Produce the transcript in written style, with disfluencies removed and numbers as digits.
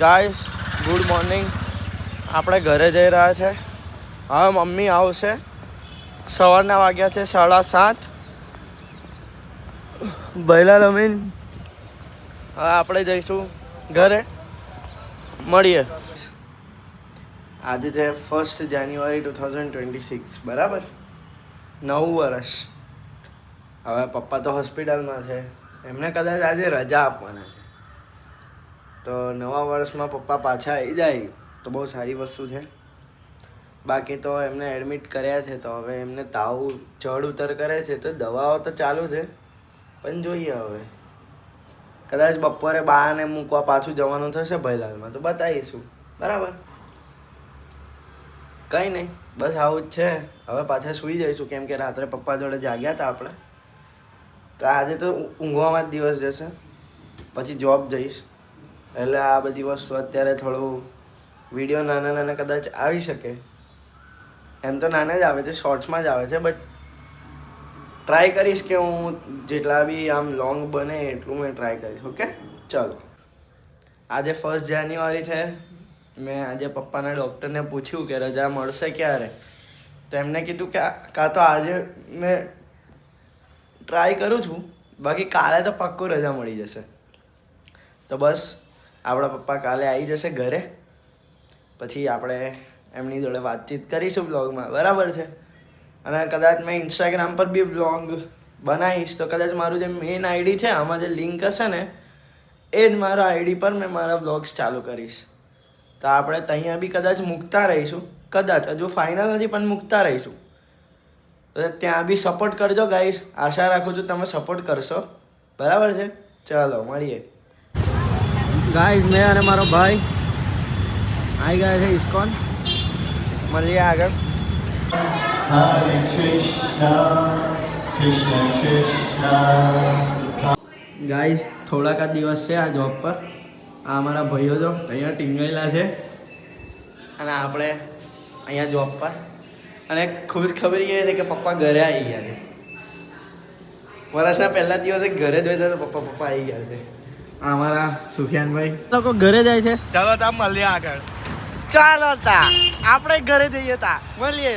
Guys good morning. આપણે ઘરે જઈ રહ્યા છે. હવે મમ્મી આવશે. સવારના વાગ્યા છે 7:30. બૈલા રમીન હવે આપણે જઈશું ઘરે. મળીએ. આજે છે 1 જાન્યુઆરી 2026, બરાબર. નવું વર્ષ. હવે પપ્પા તો હોસ્પિટલમાં છે. એમને કદાચ આજે રજા આપવાના છે. તો નવા વર્ષમાં પપ્પા પાછા આવી જાય તો બહુ સારી વસ્તુ છે. બાકી તો એમને એડમિટ કર્યા છે, તો હવે એમને તાવ ચડ ઉતર કરે છે, તો દવાઓ તો ચાલુ છે. પણ જોઈએ હવે કદાચ બપોરે બાને મૂકવા પાછું જવાનું થશે ભૈલાલમાં, તો બતાવીશું. બરાબર, કંઈ નહીં, બસ આવું જ છે. હવે પાછા સૂઈ જઈશું, કેમ કે રાત્રે પપ્પા જોડે જાગ્યા હતા આપણે. તો આજે તો ઊંઘવામાં જ દિવસ જશે. પછી જોબ જઈશ. એટલે આ બધી વસ્તુ અત્યારે થોડું વિડીયો નાના નાના કદાચ આવી શકે. એમ તો નાના જ આવે છે, શોર્ટ્સમાં જ આવે છે, બટ ટ્રાય કરીશ કે હું જેટલા બી આમ લોંગ બને એટલું મેં ટ્રાય કરીશ. ઓકે, ચલો. આજે 1 જાન્યુઆરી છે. મેં આજે પપ્પાના ડૉક્ટરને પૂછ્યું કે રજા મળશે ક્યારે. તો એમને કીધું કે કાં તો આજે મેં ટ્રાય કરું છું, બાકી કાલે તો પાક્કો રજા મળી જશે. તો બસ આપણા પપ્પા કાલે આવી જશે ઘરે. પછી આપણે એમની જોડે વાતચીત કરીશું બ્લોગમાં, બરાબર છે. અને કદાચ મેં ઇન્સ્ટાગ્રામ પર બી બ્લોગ બનાવીશ, તો કદાચ મારું જે મેઇન આઈડી છે, આમાં જે લિંક હશે ને, એ જ મારા આઈડી પર મેં મારા બ્લોગ્સ ચાલુ કરીશ. તો આપણે ત્યાં બી કદાચ મૂકતા રહીશું. કદાચ હજુ ફાઇનલ નથી, પણ મૂકતા રહીશું. તો ત્યાં બી સપોર્ટ કરજો ગાઈસ. આશા રાખું છું તમે સપોર્ટ કરશો. બરાબર છે, ચાલો મળીએ. ગાઈસ, મેં અને મારો ભાઈ આવી ગયા છે ઇસ્કોન. મળીએ આગળ. Hare Krishna, Krishna Krishna. Guys, થોડાક જ દિવસ છે આ જોબ પર. આ અમારા ભાઈઓ તો અહીંયા ટીંગાયેલા છે, અને આપણે અહીંયા જોબ પર. અને ખુશ ખબર એ છે કે પપ્પા ઘરે આવી ગયા છે. વર્ષના પહેલા દિવસે ઘરે જ હોય તો પપ્પા આવી ગયા છે. અમારા સુફિયાનભાઈ લોકો ઘરે જાય છે. ચાલો તા મળીએ આગળ. ચાલો તા આપણે ઘરે જઈએ. તા મળીએ.